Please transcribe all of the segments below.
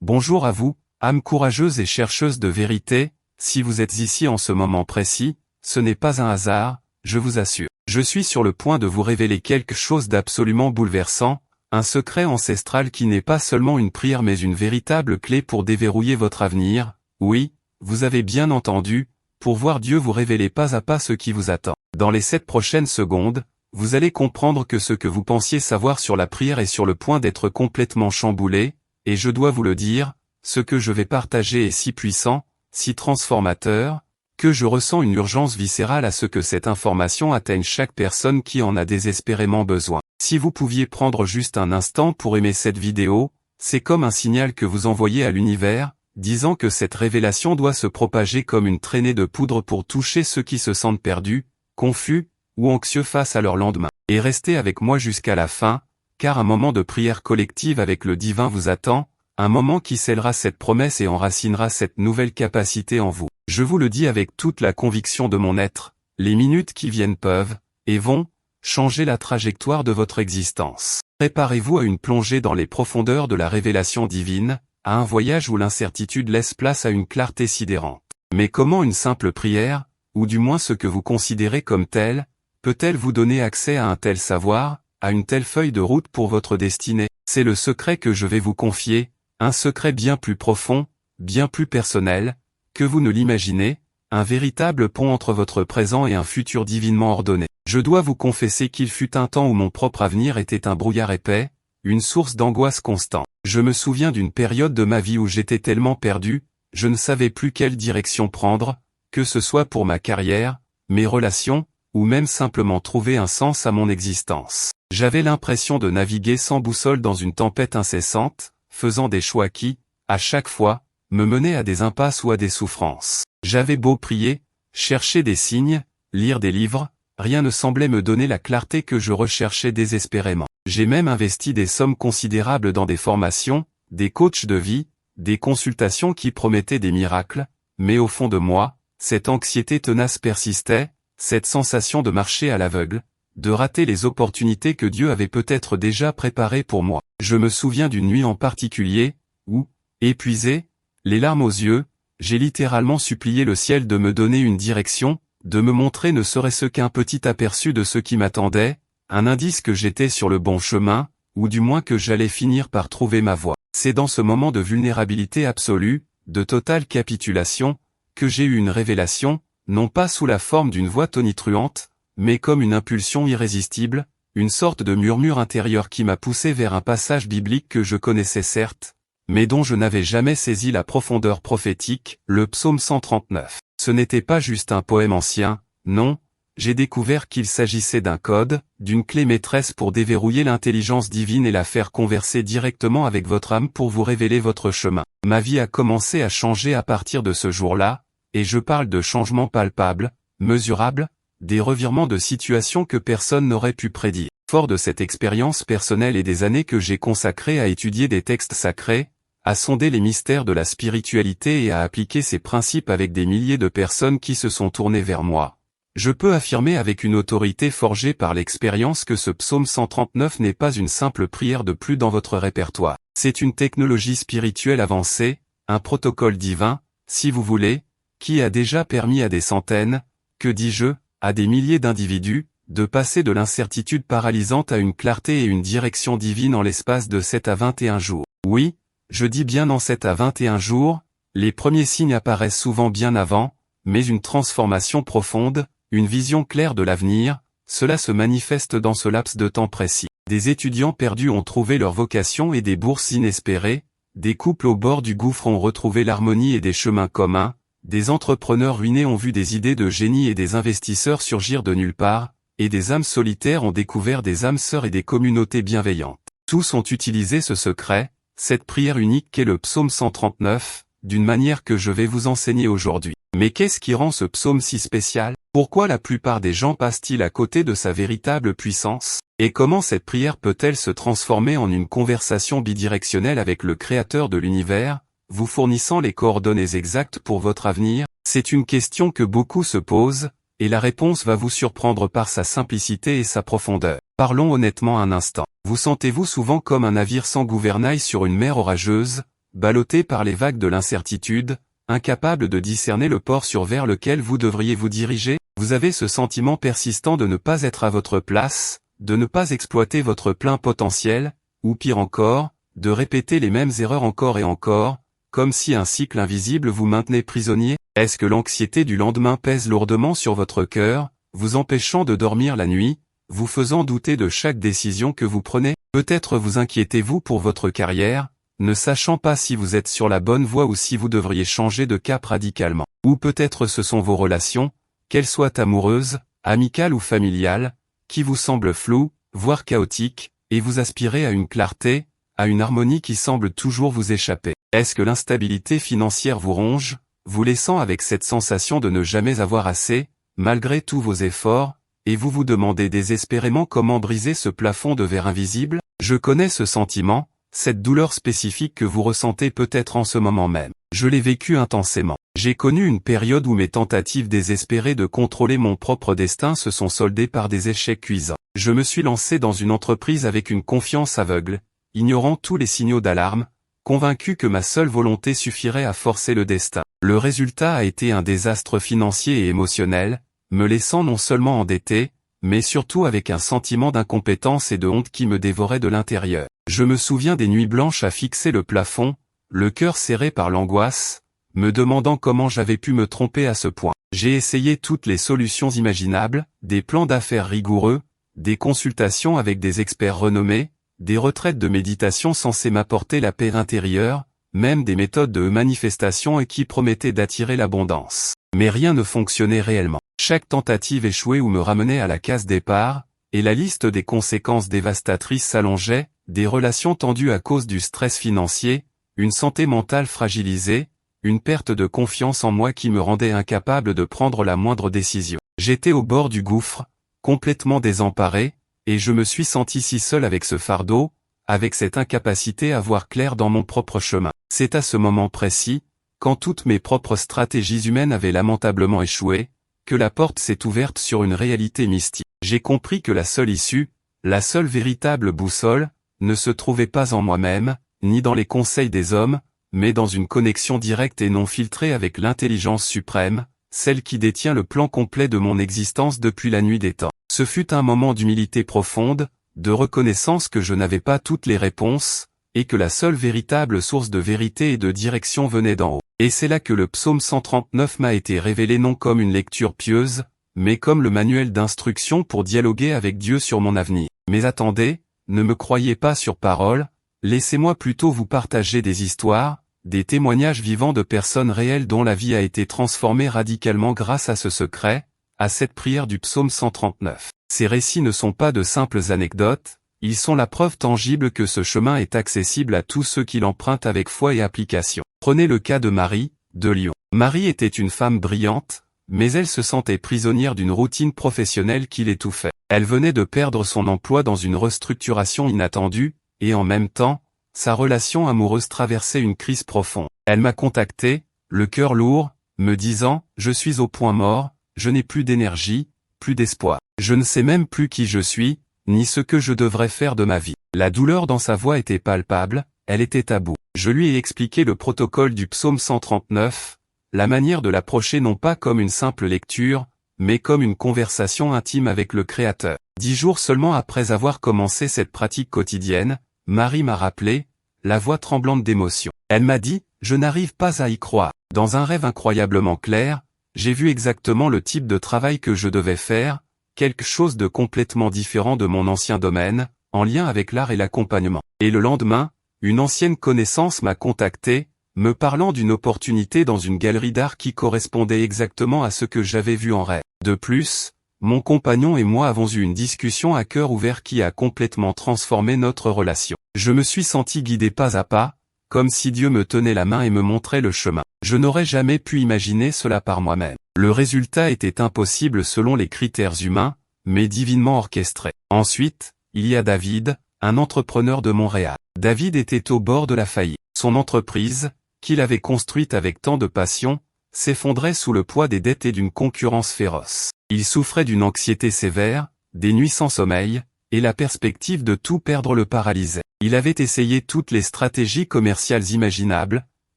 Bonjour à vous, âme courageuse et chercheuse de vérité, si vous êtes ici en ce moment précis, ce n'est pas un hasard, je vous assure. Je suis sur le point de vous révéler quelque chose d'absolument bouleversant, un secret ancestral qui n'est pas seulement une prière mais une véritable clé pour déverrouiller votre avenir. Oui, vous avez bien entendu, pour voir Dieu vous révéler pas à pas ce qui vous attend. Dans les 7 prochaines secondes, vous allez comprendre que ce que vous pensiez savoir sur la prière est sur le point d'être complètement chamboulé, et je dois vous le dire, ce que je vais partager est si puissant, si transformateur, que je ressens une urgence viscérale à ce que cette information atteigne chaque personne qui en a désespérément besoin. Si vous pouviez prendre juste un instant pour aimer cette vidéo, c'est comme un signal que vous envoyez à l'univers, disant que cette révélation doit se propager comme une traînée de poudre pour toucher ceux qui se sentent perdus, confus, ou anxieux face à leur lendemain. Et restez avec moi jusqu'à la fin, car un moment de prière collective avec le divin vous attend, un moment qui scellera cette promesse et enracinera cette nouvelle capacité en vous. Je vous le dis avec toute la conviction de mon être, les minutes qui viennent peuvent, et vont, changer la trajectoire de votre existence. Préparez-vous à une plongée dans les profondeurs de la révélation divine, à un voyage où l'incertitude laisse place à une clarté sidérante. Mais comment une simple prière, ou du moins ce que vous considérez comme tel, peut-elle vous donner accès à un tel savoir, à une telle feuille de route pour votre destinée? C'est le secret que je vais vous confier, un secret bien plus profond, bien plus personnel, que vous ne l'imaginez, un véritable pont entre votre présent et un futur divinement ordonné. Je dois vous confesser qu'il fut un temps où mon propre avenir était un brouillard épais, une source d'angoisse constante. Je me souviens d'une période de ma vie où j'étais tellement perdu, je ne savais plus quelle direction prendre, que ce soit pour ma carrière, mes relations, ou même simplement trouver un sens à mon existence. J'avais l'impression de naviguer sans boussole dans une tempête incessante, faisant des choix qui, à chaque fois, me menaient à des impasses ou à des souffrances. J'avais beau prier, chercher des signes, lire des livres, rien ne semblait me donner la clarté que je recherchais désespérément. J'ai même investi des sommes considérables dans des formations, des coachs de vie, des consultations qui promettaient des miracles, mais au fond de moi, cette anxiété tenace persistait, cette sensation de marcher à l'aveugle, de rater les opportunités que Dieu avait peut-être déjà préparées pour moi. Je me souviens d'une nuit en particulier, où, épuisé, les larmes aux yeux, j'ai littéralement supplié le ciel de me donner une direction, de me montrer ne serait-ce qu'un petit aperçu de ce qui m'attendait, un indice que j'étais sur le bon chemin, ou du moins que j'allais finir par trouver ma voie. C'est dans ce moment de vulnérabilité absolue, de totale capitulation, que j'ai eu une révélation, non pas sous la forme d'une voix tonitruante, mais comme une impulsion irrésistible, une sorte de murmure intérieur qui m'a poussé vers un passage biblique que je connaissais certes, mais dont je n'avais jamais saisi la profondeur prophétique, le psaume 139. Ce n'était pas juste un poème ancien, non, j'ai découvert qu'il s'agissait d'un code, d'une clé maîtresse pour déverrouiller l'intelligence divine et la faire converser directement avec votre âme pour vous révéler votre chemin. Ma vie a commencé à changer à partir de ce jour-là, et je parle de changements palpables, mesurables, des revirements de situation que personne n'aurait pu prédire. Fort de cette expérience personnelle et des années que j'ai consacrées à étudier des textes sacrés, à sonder les mystères de la spiritualité et à appliquer ces principes avec des milliers de personnes qui se sont tournées vers moi, je peux affirmer avec une autorité forgée par l'expérience que ce psaume 139 n'est pas une simple prière de plus dans votre répertoire. C'est une technologie spirituelle avancée, un protocole divin, si vous voulez, qui a déjà permis à des centaines, que dis-je, à des milliers d'individus, de passer de l'incertitude paralysante à une clarté et une direction divine en l'espace de 7 à 21 jours. Oui, je dis bien en 7 à 21 jours, les premiers signes apparaissent souvent bien avant, mais une transformation profonde, une vision claire de l'avenir, cela se manifeste dans ce laps de temps précis. Des étudiants perdus ont trouvé leur vocation et des bourses inespérées, des couples au bord du gouffre ont retrouvé l'harmonie et des chemins communs, des entrepreneurs ruinés ont vu des idées de génie et des investisseurs surgir de nulle part, et des âmes solitaires ont découvert des âmes sœurs et des communautés bienveillantes. Tous ont utilisé ce secret, cette prière unique qu'est le psaume 139, d'une manière que je vais vous enseigner aujourd'hui. Mais qu'est-ce qui rend ce psaume si spécial? Pourquoi la plupart des gens passent-ils à côté de sa véritable puissance? Et comment cette prière peut-elle se transformer en une conversation bidirectionnelle avec le Créateur de l'univers, vous fournissant les coordonnées exactes pour votre avenir? C'est une question que beaucoup se posent, et la réponse va vous surprendre par sa simplicité et sa profondeur. Parlons honnêtement un instant. Vous sentez-vous souvent comme un navire sans gouvernail sur une mer orageuse, ballotté par les vagues de l'incertitude, incapable de discerner le port vers lequel vous devriez vous diriger? Vous avez ce sentiment persistant de ne pas être à votre place, de ne pas exploiter votre plein potentiel, ou pire encore, de répéter les mêmes erreurs encore et encore, comme si un cycle invisible vous maintenait prisonnier? Est-ce que l'anxiété du lendemain pèse lourdement sur votre cœur, vous empêchant de dormir la nuit, vous faisant douter de chaque décision que vous prenez? Peut-être vous inquiétez-vous pour votre carrière, ne sachant pas si vous êtes sur la bonne voie ou si vous devriez changer de cap radicalement. Ou peut-être ce sont vos relations, qu'elles soient amoureuses, amicales ou familiales, qui vous semblent floues, voire chaotiques, et vous aspirez à une clarté, à une harmonie qui semble toujours vous échapper. Est-ce que l'instabilité financière vous ronge, vous laissant avec cette sensation de ne jamais avoir assez, malgré tous vos efforts, et vous vous demandez désespérément comment briser ce plafond de verre invisible? Je connais ce sentiment, cette douleur spécifique que vous ressentez peut-être en ce moment même. Je l'ai vécu intensément. J'ai connu une période où mes tentatives désespérées de contrôler mon propre destin se sont soldées par des échecs cuisants. Je me suis lancé dans une entreprise avec une confiance aveugle, ignorant tous les signaux d'alarme, convaincu que ma seule volonté suffirait à forcer le destin. Le résultat a été un désastre financier et émotionnel, me laissant non seulement endetté, mais surtout avec un sentiment d'incompétence et de honte qui me dévorait de l'intérieur. Je me souviens des nuits blanches à fixer le plafond, le cœur serré par l'angoisse, me demandant comment j'avais pu me tromper à ce point. J'ai essayé toutes les solutions imaginables, des plans d'affaires rigoureux, des consultations avec des experts renommés, des retraites de méditation censées m'apporter la paix intérieure, même des méthodes de manifestation qui promettaient d'attirer l'abondance. Mais rien ne fonctionnait réellement. Chaque tentative échouait ou me ramenait à la case départ, et la liste des conséquences dévastatrices s'allongeait, des relations tendues à cause du stress financier, une santé mentale fragilisée, une perte de confiance en moi qui me rendait incapable de prendre la moindre décision. J'étais au bord du gouffre, complètement désemparé, et je me suis senti si seul avec ce fardeau, avec cette incapacité à voir clair dans mon propre chemin. C'est à ce moment précis, quand toutes mes propres stratégies humaines avaient lamentablement échoué, que la porte s'est ouverte sur une réalité mystique. J'ai compris que la seule issue, la seule véritable boussole, ne se trouvait pas en moi-même, ni dans les conseils des hommes, mais dans une connexion directe et non filtrée avec l'intelligence suprême, celle qui détient le plan complet de mon existence depuis la nuit des temps. Ce fut un moment d'humilité profonde, de reconnaissance que je n'avais pas toutes les réponses, et que la seule véritable source de vérité et de direction venait d'en haut. Et c'est là que le psaume 139 m'a été révélé non comme une lecture pieuse, mais comme le manuel d'instruction pour dialoguer avec Dieu sur mon avenir. Mais attendez, ne me croyez pas sur parole, laissez-moi plutôt vous partager des histoires, des témoignages vivants de personnes réelles dont la vie a été transformée radicalement grâce à ce secret, à cette prière du psaume 139. Ces récits ne sont pas de simples anecdotes, ils sont la preuve tangible que ce chemin est accessible à tous ceux qui l'empruntent avec foi et application. Prenez le cas de Marie, de Lyon. Marie était une femme brillante, mais elle se sentait prisonnière d'une routine professionnelle qui l'étouffait. Elle venait de perdre son emploi dans une restructuration inattendue, et en même temps, sa relation amoureuse traversait une crise profonde. Elle m'a contacté, le cœur lourd, me disant « Je suis au point mort, je n'ai plus d'énergie, plus d'espoir. Je ne sais même plus qui je suis, ni ce que je devrais faire de ma vie. » La douleur dans sa voix était palpable, elle était à bout. Je lui ai expliqué le protocole du psaume 139, la manière de l'approcher non pas comme une simple lecture, mais comme une conversation intime avec le Créateur. 10 jours seulement après avoir commencé cette pratique quotidienne, Marie m'a rappelé, la voix tremblante d'émotion. Elle m'a dit, « Je n'arrive pas à y croire. » Dans un rêve incroyablement clair, j'ai vu exactement le type de travail que je devais faire, quelque chose de complètement différent de mon ancien domaine, en lien avec l'art et l'accompagnement. Et le lendemain, une ancienne connaissance m'a contacté, me parlant d'une opportunité dans une galerie d'art qui correspondait exactement à ce que j'avais vu en rêve. De plus, mon compagnon et moi avons eu une discussion à cœur ouvert qui a complètement transformé notre relation. Je me suis senti guidé pas à pas, comme si Dieu me tenait la main et me montrait le chemin. Je n'aurais jamais pu imaginer cela par moi-même. Le résultat était impossible selon les critères humains, mais divinement orchestré. Ensuite, il y a David, un entrepreneur de Montréal. David était au bord de la faillite. Son entreprise, qu'il avait construite avec tant de passion, s'effondrait sous le poids des dettes et d'une concurrence féroce. Il souffrait d'une anxiété sévère, des nuits sans sommeil, et la perspective de tout perdre le paralysait. Il avait essayé toutes les stratégies commerciales imaginables,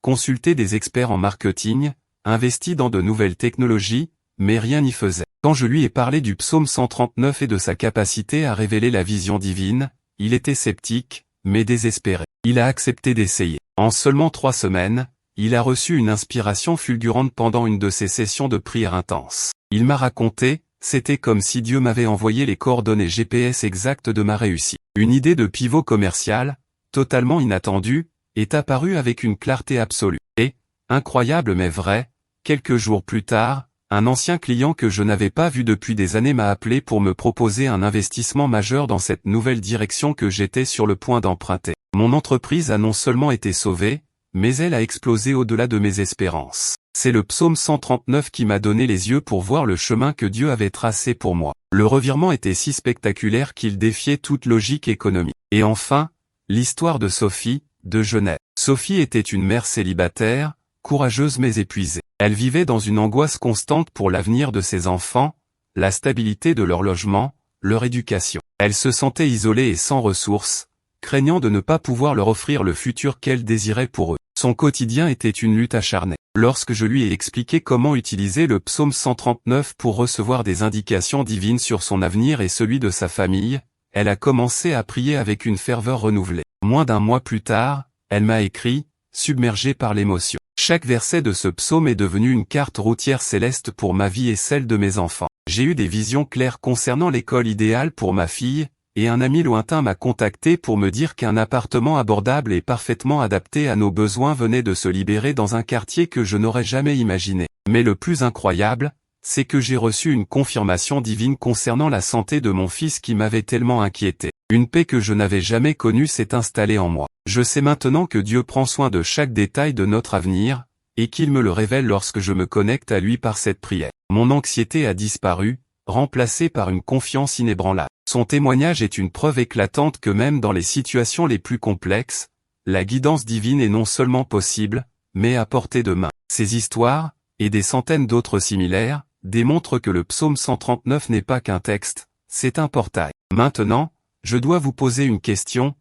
consulté des experts en marketing, investi dans de nouvelles technologies, mais rien n'y faisait. Quand je lui ai parlé du psaume 139 et de sa capacité à révéler la vision divine, il était sceptique, mais désespéré. Il a accepté d'essayer. En seulement 3 semaines, il a reçu une inspiration fulgurante pendant une de ses sessions de prière intense. Il m'a raconté, c'était comme si Dieu m'avait envoyé les coordonnées GPS exactes de ma réussite. Une idée de pivot commercial, totalement inattendue, est apparue avec une clarté absolue. Et, incroyable mais vrai, quelques jours plus tard, un ancien client que je n'avais pas vu depuis des années m'a appelé pour me proposer un investissement majeur dans cette nouvelle direction que j'étais sur le point d'emprunter. Mon entreprise a non seulement été sauvée, mais elle a explosé au-delà de mes espérances. C'est le psaume 139 qui m'a donné les yeux pour voir le chemin que Dieu avait tracé pour moi. Le revirement était si spectaculaire qu'il défiait toute logique économique. Et enfin, l'histoire de Sophie, de Genève. Sophie était une mère célibataire, courageuse mais épuisée. Elle vivait dans une angoisse constante pour l'avenir de ses enfants, la stabilité de leur logement, leur éducation. Elle se sentait isolée et sans ressources, craignant de ne pas pouvoir leur offrir le futur qu'elle désirait pour eux. Son quotidien était une lutte acharnée. Lorsque je lui ai expliqué comment utiliser le psaume 139 pour recevoir des indications divines sur son avenir et celui de sa famille, elle a commencé à prier avec une ferveur renouvelée. Moins d'un mois plus tard, elle m'a écrit, submergée par l'émotion. Chaque verset de ce psaume est devenu une carte routière céleste pour ma vie et celle de mes enfants. J'ai eu des visions claires concernant l'école idéale pour ma fille, et un ami lointain m'a contacté pour me dire qu'un appartement abordable et parfaitement adapté à nos besoins venait de se libérer dans un quartier que je n'aurais jamais imaginé. Mais le plus incroyable, c'est que j'ai reçu une confirmation divine concernant la santé de mon fils qui m'avait tellement inquiété. Une paix que je n'avais jamais connue s'est installée en moi. Je sais maintenant que Dieu prend soin de chaque détail de notre avenir, et qu'il me le révèle lorsque je me connecte à lui par cette prière. Mon anxiété a disparu, remplacée par une confiance inébranlable. Son témoignage est une preuve éclatante que même dans les situations les plus complexes, la guidance divine est non seulement possible, mais à portée de main. Ces histoires, et des centaines d'autres similaires, démontrent que le psaume 139 n'est pas qu'un texte, c'est un portail. Maintenant, je dois vous poser une question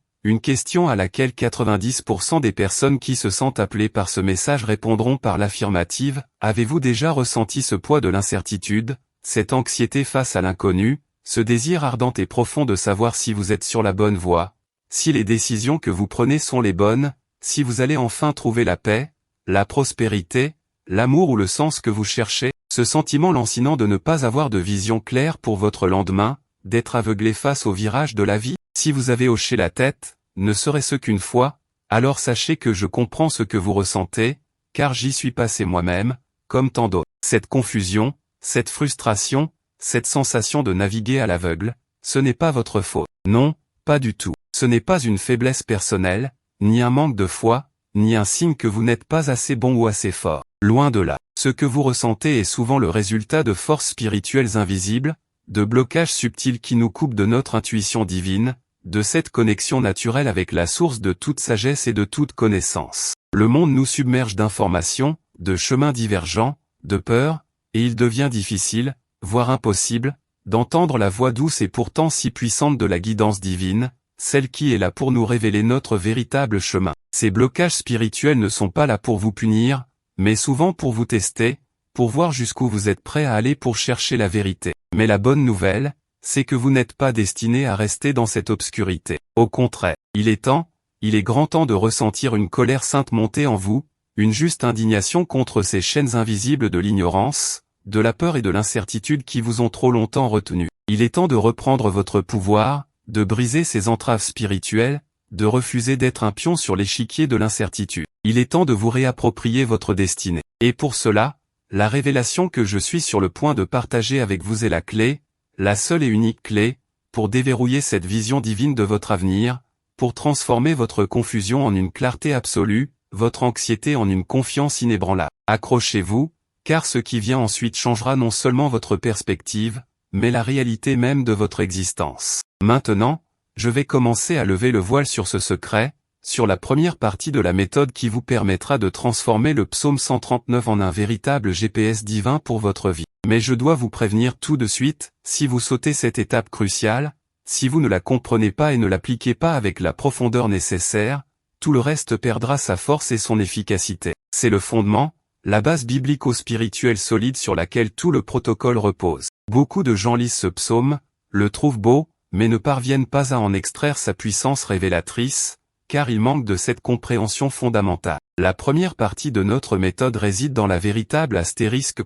à laquelle 90% des personnes qui se sentent appelées par ce message répondront par l'affirmative. Avez-vous déjà ressenti ce poids de l'incertitude, cette anxiété face à l'inconnu, ce désir ardent et profond de savoir si vous êtes sur la bonne voie, si les décisions que vous prenez sont les bonnes, si vous allez enfin trouver la paix, la prospérité, l'amour ou le sens que vous cherchez, ce sentiment lancinant de ne pas avoir de vision claire pour votre lendemain, d'être aveuglé face au virage de la vie? Si vous avez hoché la tête, ne serait-ce qu'une fois, alors sachez que je comprends ce que vous ressentez, car j'y suis passé moi-même, comme tant d'autres. Cette confusion, cette frustration, cette sensation de naviguer à l'aveugle, ce n'est pas votre faute. Non, pas du tout. Ce n'est pas une faiblesse personnelle, ni un manque de foi, ni un signe que vous n'êtes pas assez bon ou assez fort. Loin de là. Ce que vous ressentez est souvent le résultat de forces spirituelles invisibles, de blocages subtils qui nous coupent de notre intuition divine, de cette connexion naturelle avec la source de toute sagesse et de toute connaissance. Le monde nous submerge d'informations, de chemins divergents, de peurs, et il devient difficile, voire impossible, d'entendre la voix douce et pourtant si puissante de la guidance divine, celle qui est là pour nous révéler notre véritable chemin. Ces blocages spirituels ne sont pas là pour vous punir, mais souvent pour vous tester, pour voir jusqu'où vous êtes prêt à aller pour chercher la vérité. Mais la bonne nouvelle, c'est que vous n'êtes pas destiné à rester dans cette obscurité. Au contraire, il est grand temps de ressentir une colère sainte monter en vous, une juste indignation contre ces chaînes invisibles de l'ignorance, de la peur et de l'incertitude qui vous ont trop longtemps retenu. Il est temps de reprendre votre pouvoir, de briser ces entraves spirituelles, de refuser d'être un pion sur l'échiquier de l'incertitude. Il est temps de vous réapproprier votre destinée. Et pour cela, la révélation que je suis sur le point de partager avec vous est la clé, la seule et unique clé, pour déverrouiller cette vision divine de votre avenir, pour transformer votre confusion en une clarté absolue, votre anxiété en une confiance inébranlable. Accrochez-vous, car ce qui vient ensuite changera non seulement votre perspective, mais la réalité même de votre existence. Maintenant, je vais commencer à lever le voile sur ce secret, sur la première partie de la méthode qui vous permettra de transformer le psaume 139 en un véritable GPS divin pour votre vie. Mais je dois vous prévenir tout de suite, si vous sautez cette étape cruciale, si vous ne la comprenez pas et ne l'appliquez pas avec la profondeur nécessaire, tout le reste perdra sa force et son efficacité. C'est le fondement, la base biblico-spirituelle solide sur laquelle tout le protocole repose. Beaucoup de gens lisent ce psaume, le trouvent beau, mais ne parviennent pas à en extraire sa puissance révélatrice, car il manque de cette compréhension fondamentale. La première partie de notre méthode réside dans la véritable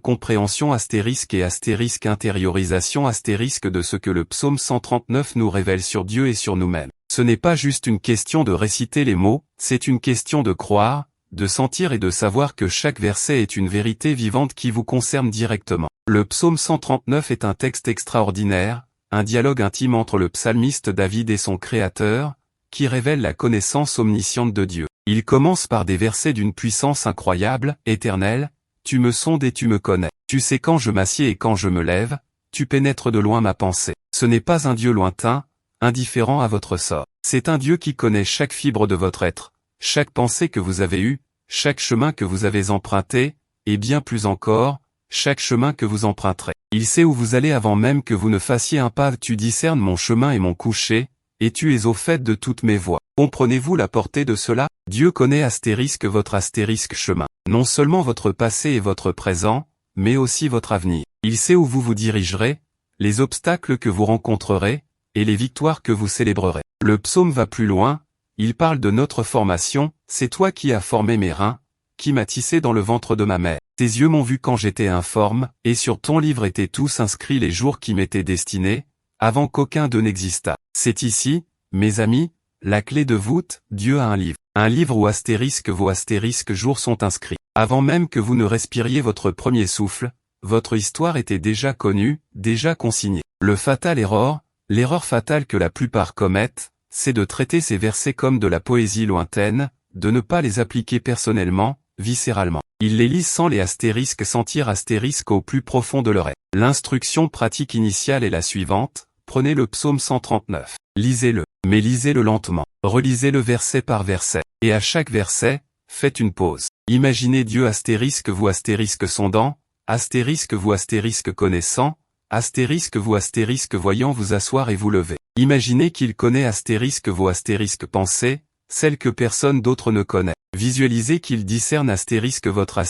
compréhension et intériorisation de ce que le psaume 139 nous révèle sur Dieu et sur nous-mêmes. Ce n'est pas juste une question de réciter les mots, c'est une question de croire, de sentir et de savoir que chaque verset est une vérité vivante qui vous concerne directement. Le psaume 139 est un texte extraordinaire, un dialogue intime entre le psalmiste David et son Créateur, qui révèle la connaissance omnisciente de Dieu. Il commence par des versets d'une puissance incroyable, éternelle, « Tu me sondes et tu me connais. Tu sais quand je m'assieds et quand je me lève, tu pénètres de loin ma pensée. » Ce n'est pas un Dieu lointain, indifférent à votre sort. C'est un Dieu qui connaît chaque fibre de votre être, chaque pensée que vous avez eue, chaque chemin que vous avez emprunté, et bien plus encore, chaque chemin que vous emprunterez. Il sait où vous allez avant même que vous ne fassiez un pas. Tu discernes mon chemin et mon coucher, et tu es au fait de toutes mes voies. Comprenez-vous la portée de cela? Dieu connaît votre chemin. Non seulement votre passé et votre présent, mais aussi votre avenir. Il sait où vous vous dirigerez, les obstacles que vous rencontrerez, et les victoires que vous célébrerez. Le psaume va plus loin, il parle de notre formation, c'est toi qui as formé mes reins, qui m'as tissé dans le ventre de ma mère. Tes yeux m'ont vu quand j'étais informe, et sur ton livre étaient tous inscrits les jours qui m'étaient destinés, avant qu'aucun d'eux n'existât. C'est ici, mes amis, la clé de voûte, Dieu a un livre où vos jours sont inscrits. Avant même que vous ne respiriez votre premier souffle, votre histoire était déjà connue, déjà consignée. L'erreur fatale que la plupart commettent, c'est de traiter ces versets comme de la poésie lointaine, de ne pas les appliquer personnellement, viscéralement. Ils les lisent sans les sentir au plus profond de leur être. L'instruction pratique initiale est la suivante, prenez le psaume 139. Lisez-le, mais lisez-le lentement. Relisez-le verset par verset. Et à chaque verset, faites une pause. Imaginez Dieu vous sondant, vous connaissant, vous voyant vous asseoir et vous lever. Imaginez qu'il connaît vos pensées, celles que personne d'autre ne connaît. Visualisez qu'il discerne votre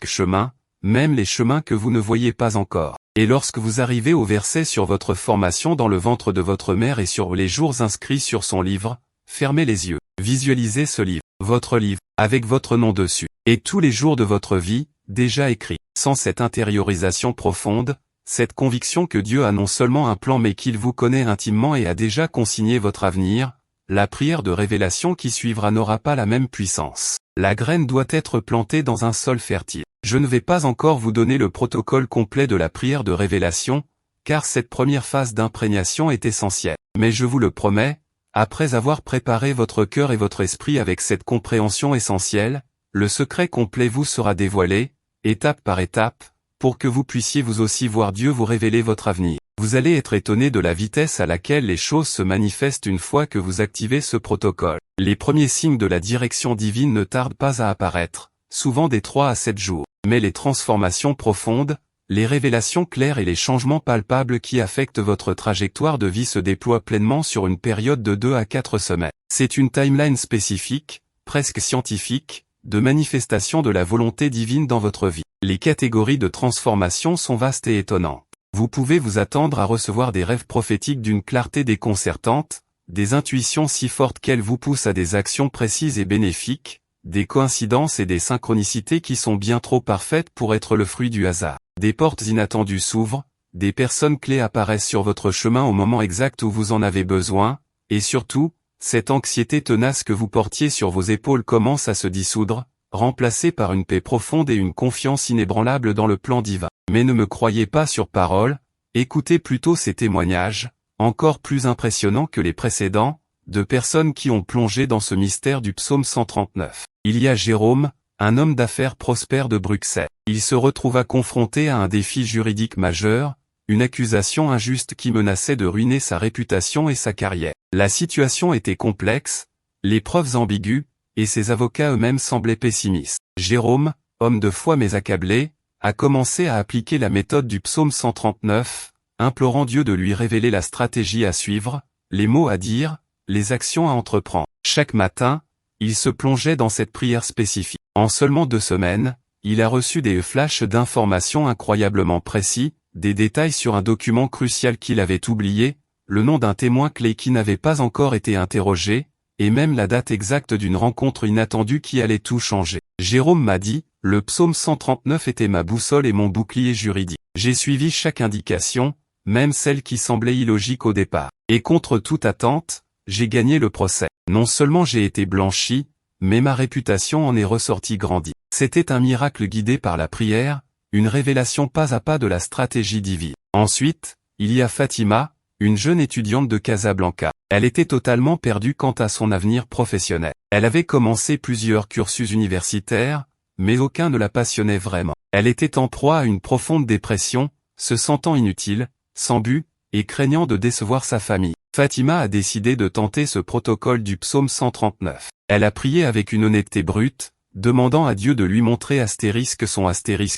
chemin, même les chemins que vous ne voyez pas encore. Et lorsque vous arrivez au verset sur votre formation dans le ventre de votre mère et sur les jours inscrits sur son livre, fermez les yeux. Visualisez ce livre, votre livre, avec votre nom dessus, et tous les jours de votre vie, déjà écrits. Sans cette intériorisation profonde, cette conviction que Dieu a non seulement un plan mais qu'il vous connaît intimement et a déjà consigné votre avenir, la prière de révélation qui suivra n'aura pas la même puissance. La graine doit être plantée dans un sol fertile. Je ne vais pas encore vous donner le protocole complet de la prière de révélation, car cette première phase d'imprégnation est essentielle. Mais je vous le promets, après avoir préparé votre cœur et votre esprit avec cette compréhension essentielle, le secret complet vous sera dévoilé, étape par étape, pour que vous puissiez vous aussi voir Dieu vous révéler votre avenir. Vous allez être étonné de la vitesse à laquelle les choses se manifestent une fois que vous activez ce protocole. Les premiers signes de la direction divine ne tardent pas à apparaître, souvent des 3 à 7 jours. Mais les transformations profondes, les révélations claires et les changements palpables qui affectent votre trajectoire de vie se déploient pleinement sur une période de 2 à 4 semaines. C'est une timeline spécifique, presque scientifique, de manifestation de la volonté divine dans votre vie. Les catégories de transformation sont vastes et étonnantes. Vous pouvez vous attendre à recevoir des rêves prophétiques d'une clarté déconcertante, des intuitions si fortes qu'elles vous poussent à des actions précises et bénéfiques, des coïncidences et des synchronicités qui sont bien trop parfaites pour être le fruit du hasard. Des portes inattendues s'ouvrent, des personnes clés apparaissent sur votre chemin au moment exact où vous en avez besoin, et surtout, cette anxiété tenace que vous portiez sur vos épaules commence à se dissoudre, remplacée par une paix profonde et une confiance inébranlable dans le plan divin. Mais ne me croyez pas sur parole, écoutez plutôt ces témoignages, encore plus impressionnants que les précédents, de personnes qui ont plongé dans ce mystère du psaume 139. Il y a Jérôme, un homme d'affaires prospère de Bruxelles. Il se retrouva confronté à un défi juridique majeur, une accusation injuste qui menaçait de ruiner sa réputation et sa carrière. La situation était complexe, les preuves ambiguës, et ses avocats eux-mêmes semblaient pessimistes. Jérôme, homme de foi mais accablé, a commencé à appliquer la méthode du psaume 139, implorant Dieu de lui révéler la stratégie à suivre, les mots à dire, les actions à entreprendre. Chaque matin, il se plongeait dans cette prière spécifique. En seulement 2 semaines, il a reçu des flashs d'informations incroyablement précis, des détails sur un document crucial qu'il avait oublié, le nom d'un témoin clé qui n'avait pas encore été interrogé, et même la date exacte d'une rencontre inattendue qui allait tout changer. Jérôme m'a dit, le psaume 139 était ma boussole et mon bouclier juridique. J'ai suivi chaque indication, même celle qui semblait illogique au départ. Et contre toute attente, j'ai gagné le procès. Non seulement j'ai été blanchi, mais ma réputation en est ressortie grandie. C'était un miracle guidé par la prière, une révélation pas à pas de la stratégie divine. Ensuite, il y a Fatima, une jeune étudiante de Casablanca. Elle était totalement perdue quant à son avenir professionnel. Elle avait commencé plusieurs cursus universitaires, mais aucun ne la passionnait vraiment. Elle était en proie à une profonde dépression, se sentant inutile, sans but, et craignant de décevoir sa famille. Fatima a décidé de tenter ce protocole du psaume 139. Elle a prié avec une honnêteté brute, demandant à Dieu de lui montrer son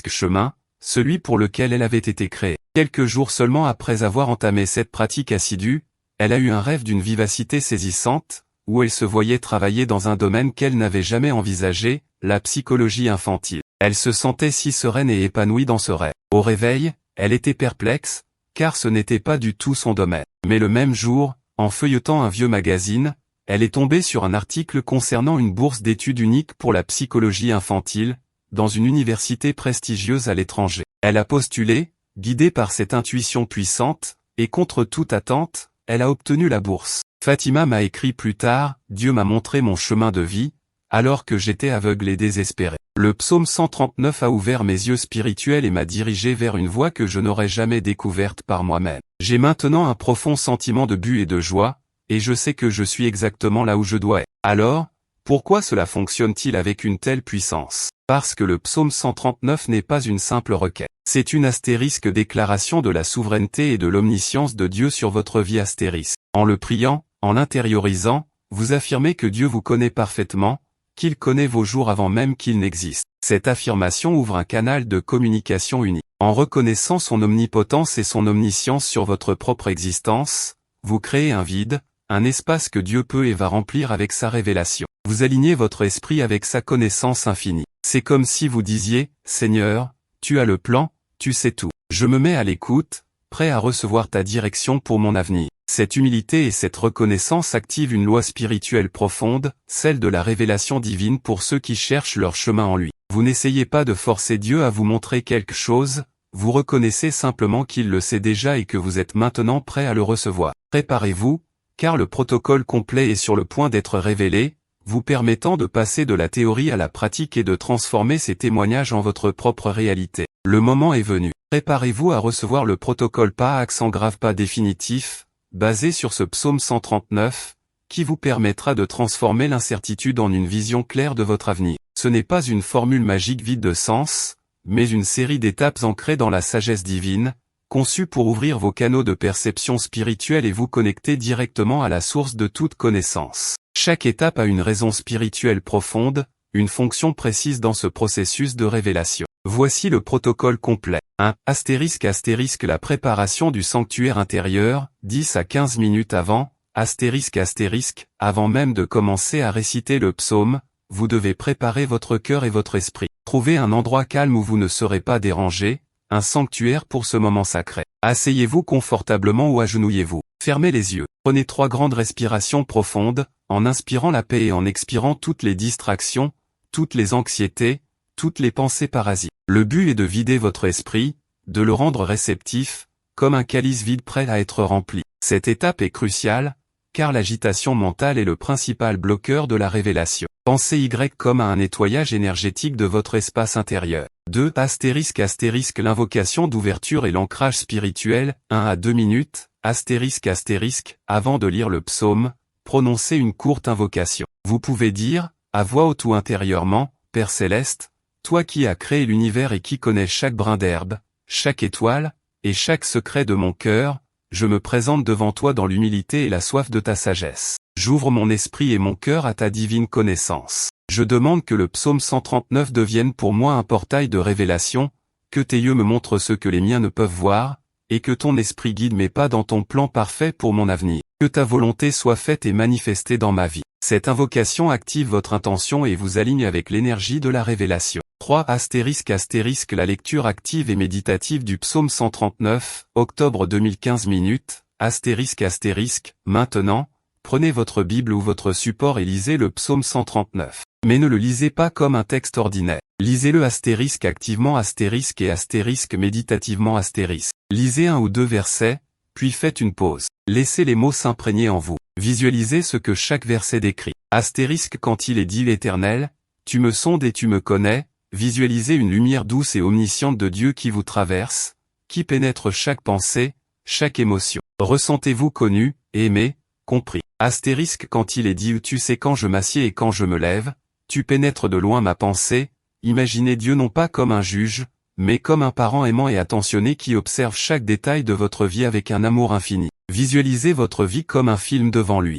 chemin, celui pour lequel elle avait été créée. Quelques jours seulement après avoir entamé cette pratique assidue, elle a eu un rêve d'une vivacité saisissante, où elle se voyait travailler dans un domaine qu'elle n'avait jamais envisagé, la psychologie infantile. Elle se sentait si sereine et épanouie dans ce rêve. Au réveil, elle était perplexe, car ce n'était pas du tout son domaine. Mais le même jour, en feuilletant un vieux magazine, elle est tombée sur un article concernant une bourse d'études unique pour la psychologie infantile, dans une université prestigieuse à l'étranger. Elle a postulé, guidée par cette intuition puissante, et contre toute attente, elle a obtenu la bourse. Fatima m'a écrit plus tard, Dieu m'a montré mon chemin de vie, alors que j'étais aveugle et désespéré. Le psaume 139 a ouvert mes yeux spirituels et m'a dirigé vers une voie que je n'aurais jamais découverte par moi-même. J'ai maintenant un profond sentiment de but et de joie, et je sais que je suis exactement là où je dois être. Alors, pourquoi cela fonctionne-t-il avec une telle puissance? Parce que le psaume 139 n'est pas une simple requête. C'est une déclaration de la souveraineté et de l'omniscience de Dieu sur votre vie . En le priant, en l'intériorisant, vous affirmez que Dieu vous connaît parfaitement, qu'il connaît vos jours avant même qu'ils n'existent. Cette affirmation ouvre un canal de communication unique. En reconnaissant son omnipotence et son omniscience sur votre propre existence, vous créez un vide, un espace que Dieu peut et va remplir avec sa révélation. Vous alignez votre esprit avec sa connaissance infinie. C'est comme si vous disiez, Seigneur, tu as le plan, tu sais tout. Je me mets à l'écoute, prêt à recevoir ta direction pour mon avenir. Cette humilité et cette reconnaissance activent une loi spirituelle profonde, celle de la révélation divine pour ceux qui cherchent leur chemin en lui. Vous n'essayez pas de forcer Dieu à vous montrer quelque chose, vous reconnaissez simplement qu'il le sait déjà et que vous êtes maintenant prêt à le recevoir. Préparez-vous, car le protocole complet est sur le point d'être révélé, vous permettant de passer de la théorie à la pratique et de transformer ces témoignages en votre propre réalité. Le moment est venu. Préparez-vous à recevoir le protocole pas à accent grave pas définitif, basé sur ce psaume 139, qui vous permettra de transformer l'incertitude en une vision claire de votre avenir. Ce n'est pas une formule magique vide de sens, mais une série d'étapes ancrées dans la sagesse divine, conçues pour ouvrir vos canaux de perception spirituelle et vous connecter directement à la source de toute connaissance. Chaque étape a une raison spirituelle profonde, une fonction précise dans ce processus de révélation. Voici le protocole complet. 1. La préparation du sanctuaire intérieur, 10 à 15 minutes avant, avant même de commencer à réciter le psaume, vous devez préparer votre cœur et votre esprit. Trouvez un endroit calme où vous ne serez pas dérangé, un sanctuaire pour ce moment sacré. Asseyez-vous confortablement ou agenouillez-vous. Fermez les yeux. Prenez 3 grandes respirations profondes, en inspirant la paix et en expirant toutes les distractions, toutes les anxiétés, toutes les pensées parasites. Le but est de vider votre esprit, de le rendre réceptif, comme un calice vide prêt à être rempli. Cette étape est cruciale, car l'agitation mentale est le principal bloqueur de la révélation. Pensez Y comme à un nettoyage énergétique de votre espace intérieur. 2. L'invocation d'ouverture et l'ancrage spirituel, 1 à 2 minutes, avant de lire le psaume, prononcez une courte invocation. Vous pouvez dire, à voix haute ou intérieurement, Père Céleste, toi qui as créé l'univers et qui connais chaque brin d'herbe, chaque étoile, et chaque secret de mon cœur, je me présente devant toi dans l'humilité et la soif de ta sagesse. J'ouvre mon esprit et mon cœur à ta divine connaissance. Je demande que le psaume 139 devienne pour moi un portail de révélation, que tes yeux me montrent ce que les miens ne peuvent voir, et que ton esprit guide mes pas dans ton plan parfait pour mon avenir. Que ta volonté soit faite et manifestée dans ma vie. Cette invocation active votre intention et vous aligne avec l'énergie de la révélation. 3 ***. La lecture active et méditative du psaume 139, octobre 2015 minutes, ***. Maintenant, prenez votre Bible ou votre support et lisez le psaume 139. Mais ne le lisez pas comme un texte ordinaire. Lisez-le activement et méditativement Lisez un ou deux versets, puis faites une pause. Laissez les mots s'imprégner en vous. Visualisez ce que chaque verset décrit. Quand il est dit l'Éternel, tu me sondes et tu me connais, visualisez une lumière douce et omnisciente de Dieu qui vous traverse, qui pénètre chaque pensée, chaque émotion. Ressentez-vous connu, aimé, compris. Quand il est dit tu sais quand je m'assieds et quand je me lève, tu pénètres de loin ma pensée, imaginez Dieu non pas comme un juge, mais comme un parent aimant et attentionné qui observe chaque détail de votre vie avec un amour infini. Visualisez votre vie comme un film devant lui.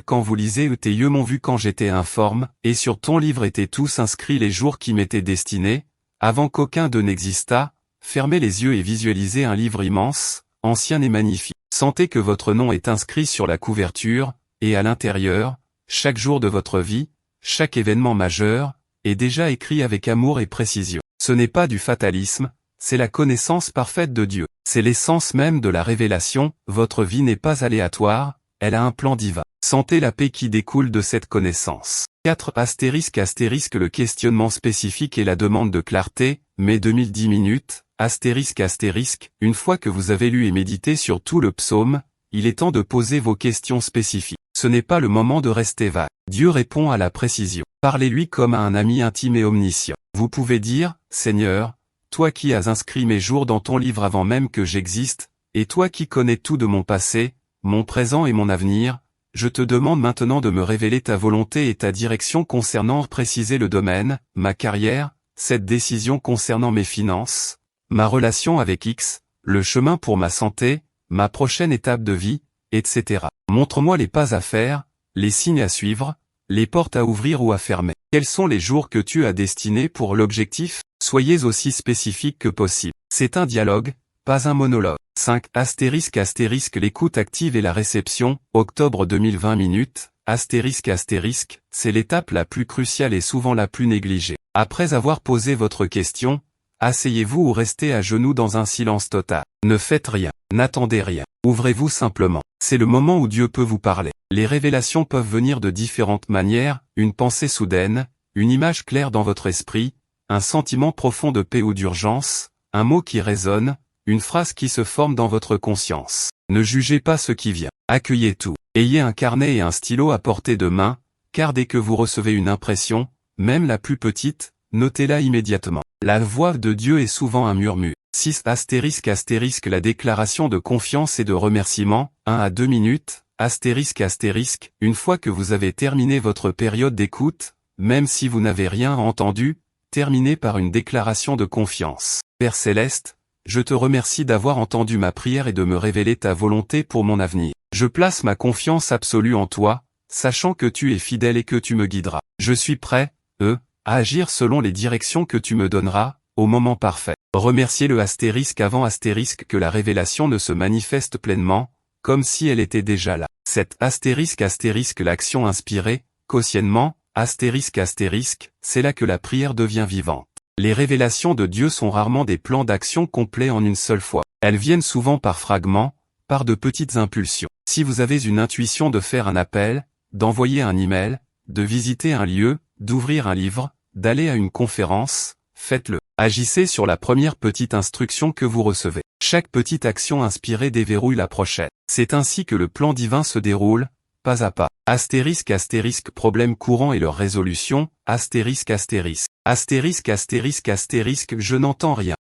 Quand vous lisez tes yeux m'ont vu quand j'étais informe, et sur ton livre étaient tous inscrits les jours qui m'étaient destinés, avant qu'aucun d'eux n'existât, fermez les yeux et visualisez un livre immense, ancien et magnifique. Sentez que votre nom est inscrit sur la couverture, et à l'intérieur, chaque jour de votre vie, chaque événement majeur, est déjà écrit avec amour et précision. Ce n'est pas du fatalisme, c'est la connaissance parfaite de Dieu. C'est l'essence même de la révélation, votre vie n'est pas aléatoire, elle a un plan divin. Sentez la paix qui découle de cette connaissance. 4 ***. Le questionnement spécifique et la demande de clarté, mai 2010 minutes, ***. Une fois que vous avez lu et médité sur tout le psaume, il est temps de poser vos questions spécifiques. Ce n'est pas le moment de rester vague. Dieu répond à la précision. Parlez-lui comme à un ami intime et omniscient. Vous pouvez dire, Seigneur, toi qui as inscrit mes jours dans ton livre avant même que j'existe, et toi qui connais tout de mon passé, mon présent et mon avenir, je te demande maintenant de me révéler ta volonté et ta direction concernant préciser le domaine, ma carrière, cette décision concernant mes finances, ma relation avec X, le chemin pour ma santé, ma prochaine étape de vie, etc. Montre-moi les pas à faire, les signes à suivre, les portes à ouvrir ou à fermer. Quels sont les jours que tu as destinés pour l'objectif? Soyez aussi spécifique que possible. C'est un dialogue, pas un monologue. 5 ***. L'écoute active et la réception, octobre 2020 minutes, c'est l'étape la plus cruciale et souvent la plus négligée. Après avoir posé votre question, asseyez-vous ou restez à genoux dans un silence total. Ne faites rien, n'attendez rien, ouvrez-vous simplement. C'est le moment où Dieu peut vous parler. Les révélations peuvent venir de différentes manières, une pensée soudaine, une image claire dans votre esprit, un sentiment profond de paix ou d'urgence, un mot qui résonne, une phrase qui se forme dans votre conscience. Ne jugez pas ce qui vient. Accueillez tout. Ayez un carnet et un stylo à portée de main, car dès que vous recevez une impression, même la plus petite, notez-la immédiatement. La voix de Dieu est souvent un murmure. 6 ***. La déclaration de confiance et de remerciement, 1 à 2 minutes, une fois que vous avez terminé votre période d'écoute, même si vous n'avez rien entendu, terminez par une déclaration de confiance. Père Céleste, je te remercie d'avoir entendu ma prière et de me révéler ta volonté pour mon avenir. Je place ma confiance absolue en toi, sachant que tu es fidèle et que tu me guideras. Je suis prêt, à agir selon les directions que tu me donneras, au moment parfait. Remerciez le avant que la révélation ne se manifeste pleinement, comme si elle était déjà là. 7 l'action inspirée, quotiennement, c'est là que la prière devient vivante. Les révélations de Dieu sont rarement des plans d'action complets en une seule fois. Elles viennent souvent par fragments, par de petites impulsions. Si vous avez une intuition de faire un appel, d'envoyer un email, de visiter un lieu, d'ouvrir un livre, d'aller à une conférence, faites-le. Agissez sur la première petite instruction que vous recevez. Chaque petite action inspirée déverrouille la prochaine. C'est ainsi que le plan divin se déroule, pas à pas. Problèmes courants et leur résolution, je n'entends rien.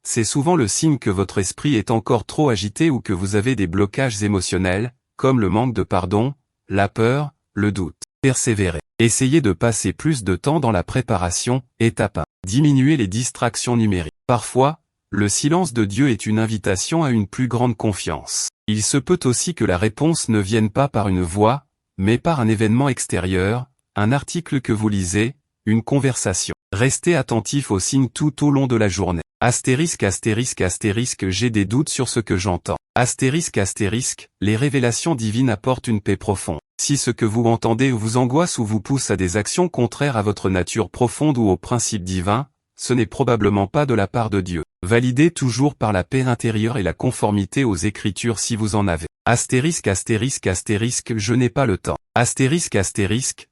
C'est souvent le signe que votre esprit est encore trop agité ou que vous avez des blocages émotionnels, comme le manque de pardon, la peur, le doute. Persévérez. Essayez de passer plus de temps dans la préparation, étape 1. Diminuez les distractions numériques. Parfois, le silence de Dieu est une invitation à une plus grande confiance. Il se peut aussi que la réponse ne vienne pas par une voix, mais par un événement extérieur, un article que vous lisez, une conversation. Restez attentif aux signes tout au long de la journée. J'ai des doutes sur ce que j'entends. Les révélations divines apportent une paix profonde. Si ce que vous entendez vous angoisse ou vous pousse à des actions contraires à votre nature profonde ou aux principes divins, ce n'est probablement pas de la part de Dieu. Validez toujours par la paix intérieure et la conformité aux Écritures si vous en avez. Je n'ai pas le temps.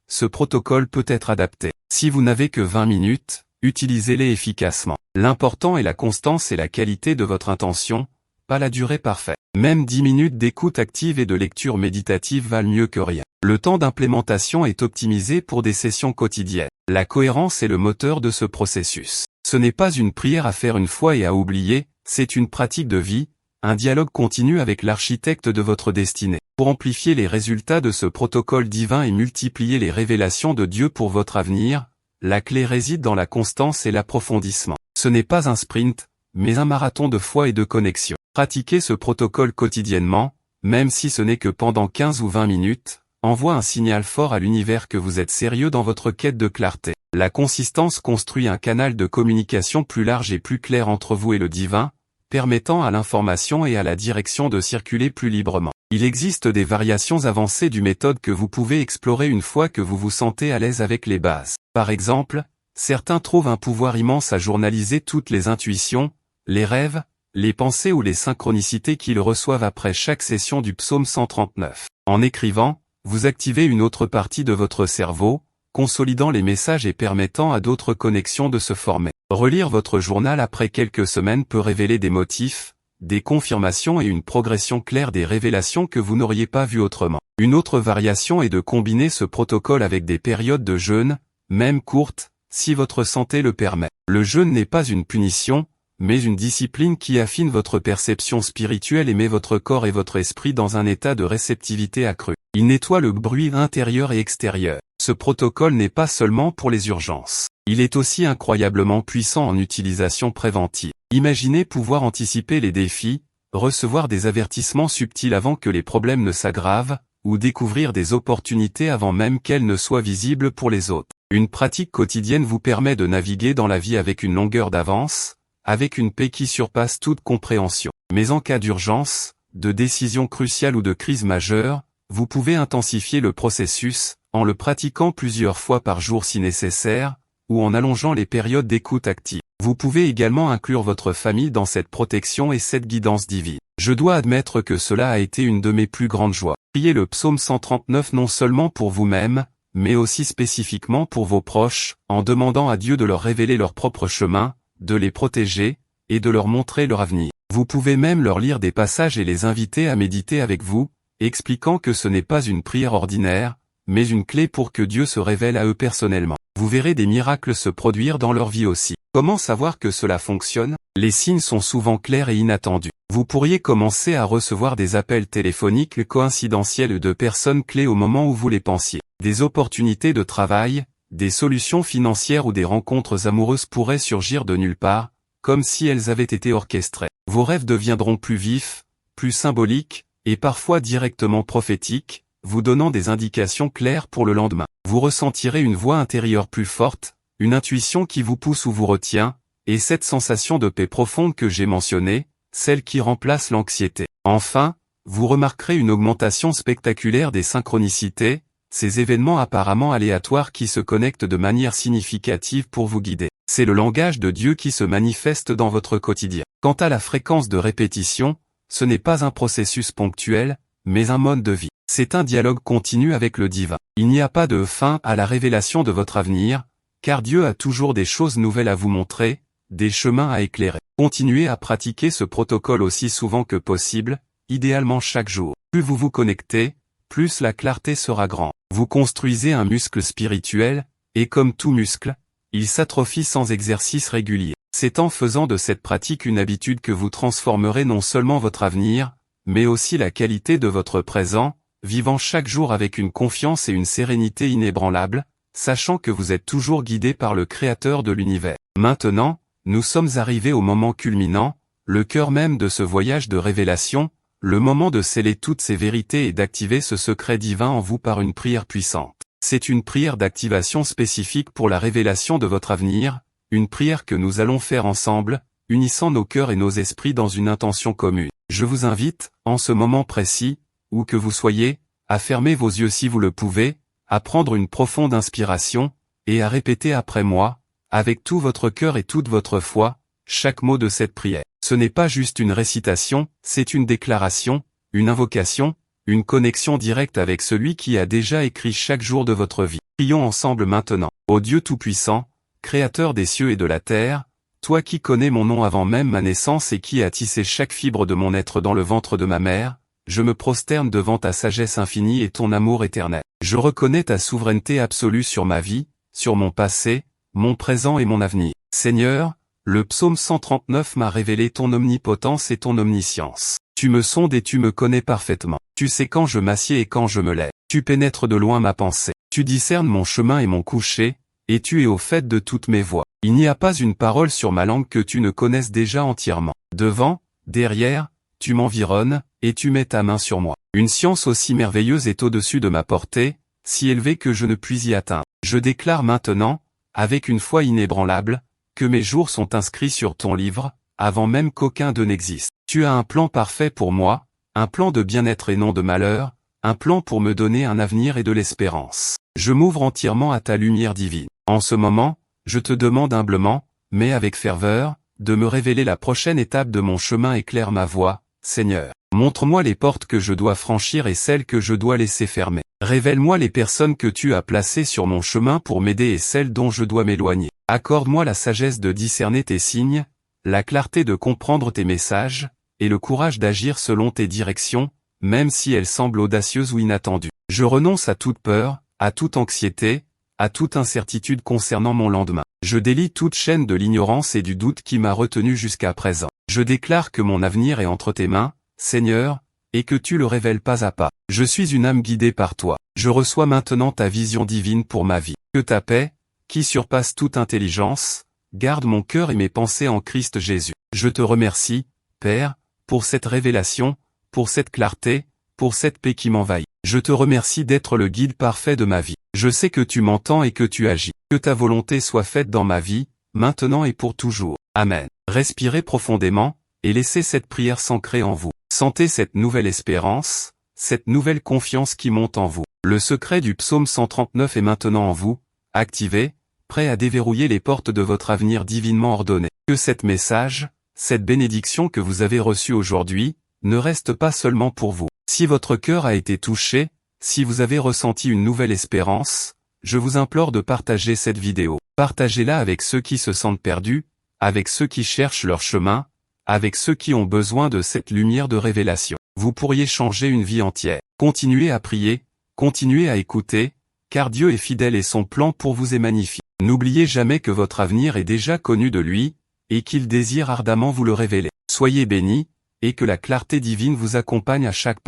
Ce protocole peut être adapté. Si vous n'avez que 20 minutes, utilisez-les efficacement. L'important est la constance et la qualité de votre intention, pas la durée parfaite. Même 10 minutes d'écoute active et de lecture méditative valent mieux que rien. Le temps d'implémentation est optimisé pour des sessions quotidiennes. La cohérence est le moteur de ce processus. Ce n'est pas une prière à faire une fois et à oublier, c'est une pratique de vie, un dialogue continu avec l'architecte de votre destinée. Pour amplifier les résultats de ce protocole divin et multiplier les révélations de Dieu pour votre avenir, la clé réside dans la constance et l'approfondissement. Ce n'est pas un sprint, mais un marathon de foi et de connexion. Pratiquez ce protocole quotidiennement, même si ce n'est que pendant 15 ou 20 minutes, envoie un signal fort à l'univers que vous êtes sérieux dans votre quête de clarté. La consistance construit un canal de communication plus large et plus clair entre vous et le divin, permettant à l'information et à la direction de circuler plus librement. Il existe des variations avancées du méthode que vous pouvez explorer une fois que vous vous sentez à l'aise avec les bases. Par exemple, certains trouvent un pouvoir immense à journaliser toutes les intuitions, les rêves, les pensées ou les synchronicités qu'ils reçoivent après chaque session du psaume 139. En écrivant, vous activez une autre partie de votre cerveau, consolidant les messages et permettant à d'autres connexions de se former. Relire votre journal après quelques semaines peut révéler des motifs, des confirmations et une progression claire des révélations que vous n'auriez pas vues autrement. Une autre variation est de combiner ce protocole avec des périodes de jeûne, même courtes, si votre santé le permet. Le jeûne n'est pas une punition, mais une discipline qui affine votre perception spirituelle et met votre corps et votre esprit dans un état de réceptivité accrue. Il nettoie le bruit intérieur et extérieur. Ce protocole n'est pas seulement pour les urgences. Il est aussi incroyablement puissant en utilisation préventive. Imaginez pouvoir anticiper les défis, recevoir des avertissements subtils avant que les problèmes ne s'aggravent, ou découvrir des opportunités avant même qu'elles ne soient visibles pour les autres. Une pratique quotidienne vous permet de naviguer dans la vie avec une longueur d'avance, avec une paix qui surpasse toute compréhension. Mais en cas d'urgence, de décision cruciale ou de crise majeure, vous pouvez intensifier le processus, en le pratiquant plusieurs fois par jour si nécessaire, ou en allongeant les périodes d'écoute active. Vous pouvez également inclure votre famille dans cette protection et cette guidance divine. Je dois admettre que cela a été une de mes plus grandes joies. Priez le psaume 139 non seulement pour vous-même, mais aussi spécifiquement pour vos proches, en demandant à Dieu de leur révéler leur propre chemin, de les protéger, et de leur montrer leur avenir. Vous pouvez même leur lire des passages et les inviter à méditer avec vous, expliquant que ce n'est pas une prière ordinaire, mais une clé pour que Dieu se révèle à eux personnellement. Vous verrez des miracles se produire dans leur vie aussi. Comment savoir que cela fonctionne? Les signes sont souvent clairs et inattendus. Vous pourriez commencer à recevoir des appels téléphoniques coïncidentiels de personnes clés au moment où vous les pensiez. Des opportunités de travail, des solutions financières ou des rencontres amoureuses pourraient surgir de nulle part, comme si elles avaient été orchestrées. Vos rêves deviendront plus vifs, plus symboliques, et parfois directement prophétiques, vous donnant des indications claires pour le lendemain. Vous ressentirez une voix intérieure plus forte, une intuition qui vous pousse ou vous retient, et cette sensation de paix profonde que j'ai mentionnée, celle qui remplace l'anxiété. Enfin, vous remarquerez une augmentation spectaculaire des synchronicités, ces événements apparemment aléatoires qui se connectent de manière significative pour vous guider. C'est le langage de Dieu qui se manifeste dans votre quotidien. Quant à la fréquence de répétition, ce n'est pas un processus ponctuel, mais un mode de vie. C'est un dialogue continu avec le divin. Il n'y a pas de fin à la révélation de votre avenir, car Dieu a toujours des choses nouvelles à vous montrer, des chemins à éclairer. Continuez à pratiquer ce protocole aussi souvent que possible, idéalement chaque jour. Plus vous vous connectez, plus la clarté sera grande. Vous construisez un muscle spirituel, et comme tout muscle, il s'atrophie sans exercice régulier. C'est en faisant de cette pratique une habitude que vous transformerez non seulement votre avenir, mais aussi la qualité de votre présent, vivant chaque jour avec une confiance et une sérénité inébranlables, sachant que vous êtes toujours guidé par le Créateur de l'univers. Maintenant, nous sommes arrivés au moment culminant, le cœur même de ce voyage de révélation, le moment de sceller toutes ces vérités et d'activer ce secret divin en vous par une prière puissante. C'est une prière d'activation spécifique pour la révélation de votre avenir, une prière que nous allons faire ensemble, unissant nos cœurs et nos esprits dans une intention commune. Je vous invite, en ce moment précis, où que vous soyez, à fermer vos yeux si vous le pouvez, à prendre une profonde inspiration, et à répéter après moi, avec tout votre cœur et toute votre foi, chaque mot de cette prière. Ce n'est pas juste une récitation, c'est une déclaration, une invocation, une connexion directe avec celui qui a déjà écrit chaque jour de votre vie. Prions ensemble maintenant. Ô Dieu Tout-Puissant, Créateur des cieux et de la terre, toi qui connais mon nom avant même ma naissance et qui as tissé chaque fibre de mon être dans le ventre de ma mère, je me prosterne devant ta sagesse infinie et ton amour éternel. Je reconnais ta souveraineté absolue sur ma vie, sur mon passé, mon présent et mon avenir. Seigneur, le psaume 139 m'a révélé ton omnipotence et ton omniscience. Tu me sondes et tu me connais parfaitement. Tu sais quand je m'assieds et quand je me lève. Tu pénètres de loin ma pensée. Tu discernes mon chemin et mon coucher, et tu es au fait de toutes mes voies. Il n'y a pas une parole sur ma langue que tu ne connaisses déjà entièrement. Devant, derrière, tu m'environnes, et tu mets ta main sur moi. Une science aussi merveilleuse est au-dessus de ma portée, si élevée que je ne puis y atteindre. Je déclare maintenant, avec une foi inébranlable, que mes jours sont inscrits sur ton livre, avant même qu'aucun d'eux n'existe. Tu as un plan parfait pour moi, un plan de bien-être et non de malheur, un plan pour me donner un avenir et de l'espérance. Je m'ouvre entièrement à ta lumière divine. En ce moment, je te demande humblement, mais avec ferveur, de me révéler la prochaine étape de mon chemin et éclaire ma voie, Seigneur. Montre-moi les portes que je dois franchir et celles que je dois laisser fermer. Révèle-moi les personnes que tu as placées sur mon chemin pour m'aider et celles dont je dois m'éloigner. Accorde-moi la sagesse de discerner tes signes, la clarté de comprendre tes messages, et le courage d'agir selon tes directions, même si elles semblent audacieuses ou inattendues. Je renonce à toute peur, à toute anxiété, à toute incertitude concernant mon lendemain. Je délie toute chaîne de l'ignorance et du doute qui m'a retenu jusqu'à présent. Je déclare que mon avenir est entre tes mains, Seigneur, et que tu le révèles pas à pas. Je suis une âme guidée par toi. Je reçois maintenant ta vision divine pour ma vie. Que ta paix, qui surpasse toute intelligence, garde mon cœur et mes pensées en Christ Jésus. Je te remercie, Père, pour cette révélation, pour cette clarté, pour cette paix qui m'envahit. Je te remercie d'être le guide parfait de ma vie. Je sais que tu m'entends et que tu agis. Que ta volonté soit faite dans ma vie, maintenant et pour toujours. Amen. Respirez profondément, et laissez cette prière s'ancrer en vous. Sentez cette nouvelle espérance, cette nouvelle confiance qui monte en vous. Le secret du psaume 139 est maintenant en vous, activé, prêt à déverrouiller les portes de votre avenir divinement ordonné. Que cet message, cette bénédiction que vous avez reçue aujourd'hui, ne reste pas seulement pour vous. Si votre cœur a été touché, si vous avez ressenti une nouvelle espérance, je vous implore de partager cette vidéo. Partagez-la avec ceux qui se sentent perdus, avec ceux qui cherchent leur chemin, avec ceux qui ont besoin de cette lumière de révélation. Vous pourriez changer une vie entière. Continuez à prier, continuez à écouter, car Dieu est fidèle et son plan pour vous est magnifique. N'oubliez jamais que votre avenir est déjà connu de lui, et qu'il désire ardemment vous le révéler. Soyez bénis, et que la clarté divine vous accompagne à chaque pas.